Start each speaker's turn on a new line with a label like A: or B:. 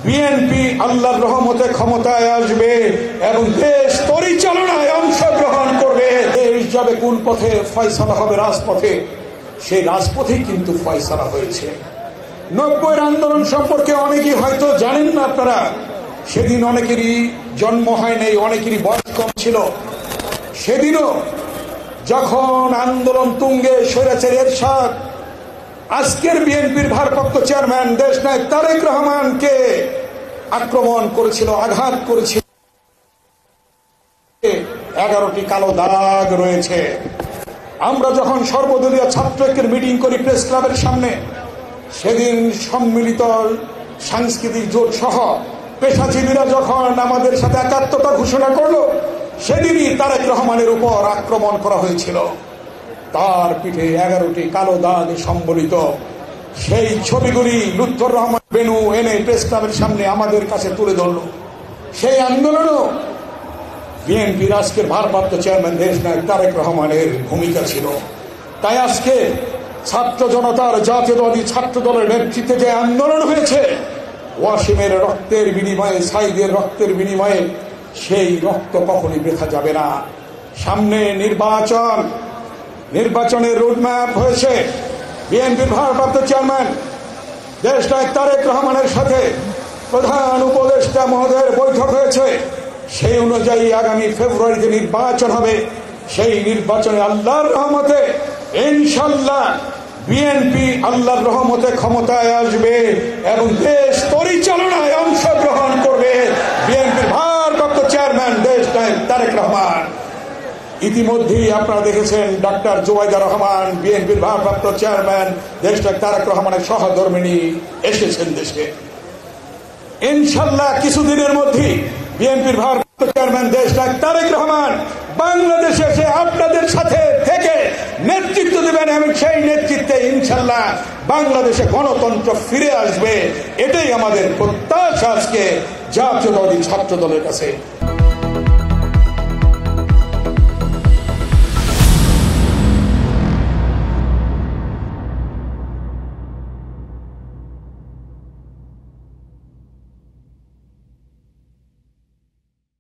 A: BNP আল্লাহর রহমতে ক্ষমতায় আসবে এবং দেশ পরিচালনায় অংশগ্রহণ করবে। দেশ যাবে কোন পথে, ফয়সালা হবে রাজপথে। সেই রাজপথেই কিন্তু ফয়সালা হয়েছে। 90-এর আন্দোলন সম্পর্কে অনেকেই হয়তো জানেন না আপনারা। সেদিন অনেকেরই জন্ম হয় নাই, অনেকেরই বয়স কম ছিল। সেদিনও যখন আন্দোলন তুঙ্গে স্বৈরাচারী এরশাদ আজকের বিএনপির ভারপ্রাপ্ত চেয়ারম্যান দেশনায়ক তারেক রহমানকে আক্রমণ করেছিল, আঘাত করেছিল, 11টি কালো দাগ রয়েছে। আমরা যখন সর্বদলীয় ছাত্র ঐক্যের মিটিং করি প্রেস ক্লাবের সামনে, সেদিন সম্মিলিত সাংস্কৃতিক জোট সহ পেশাজীবীরা যখন আমাদের সাথে একাত্মতা ঘোষণা করলো, সেদিনই তারেক রহমানের উপর আক্রমণ করা হয়েছিল। তার পিঠে 11টি কালো দাগ সম্বলিত সেই ছবিগুলি লুৎফর রহমান বেনু এনে প্রেস ক্লাবের সামনে আমাদের কাছে তুলে ধরল। সেই আন্দোলনও বিএনপির আজকের ভারপ্রাপ্ত চেয়ারম্যান দেশনায়ক তারেক রহমানের ভূমিকা ছিল। তাই আজকে ছাত্র জনতার জাতীয়তাবাদী ছাত্র দলের নেতৃত্বে যে আন্দোলন হয়েছে, ওয়াসিমের রক্তের বিনিময়ে, সাইদের রক্তের বিনিময়ে, সেই রক্ত কখনই বৃথা যাবে না। সামনে নির্বাচনের রোডম্যাপ হয়েছে। বিএনপির ভারপ্রাপ্ত চেয়ারম্যান দেশনায়ক তারেক রহমানের সাথে প্রধান উপদেষ্টা মহোদয়ের বৈঠক হয়েছে। সেই অনুযায়ী আগামী ফেব্রুয়ারিতে নির্বাচন হবে। সেই নির্বাচনে আল্লাহর রহমতে ইনশাআল্লাহ বিএনপি আল্লাহর রহমতে ক্ষমতায় আসবে এবং দেশ পরিচালনায় অংশগ্রহণ করবে বিএনপির ভারপ্রাপ্ত চেয়ারম্যান দেশনায়ক তারেক রহমান। ইতিমধ্যেই আপনারা দেখেছেন ডাক্তার জুবাইদা রহমান, বিএনপির ভারপ্রাপ্ত চেয়ারম্যান দেশনায়ক তারেক রহমানের সহধর্মিণী এসেছেন দেশে। ইনশাআল্লাহ কিছুদিনের মধ্যেই বিএনপির ভারপ্রাপ্ত চেয়ারম্যান দেশনায়ক তারেক রহমান বাংলাদেশে এসে আপনাদের সাথে থেকে নেতৃত্ব দেবেন এবং সেই নেতৃত্বে ইনশাআল্লাহ বাংলাদেশে গণতন্ত্র ফিরে আসবে। এটাই আমাদের প্রত্যাশা আজকে জাতীয়তাবাদী ছাত্র দলের কাছে।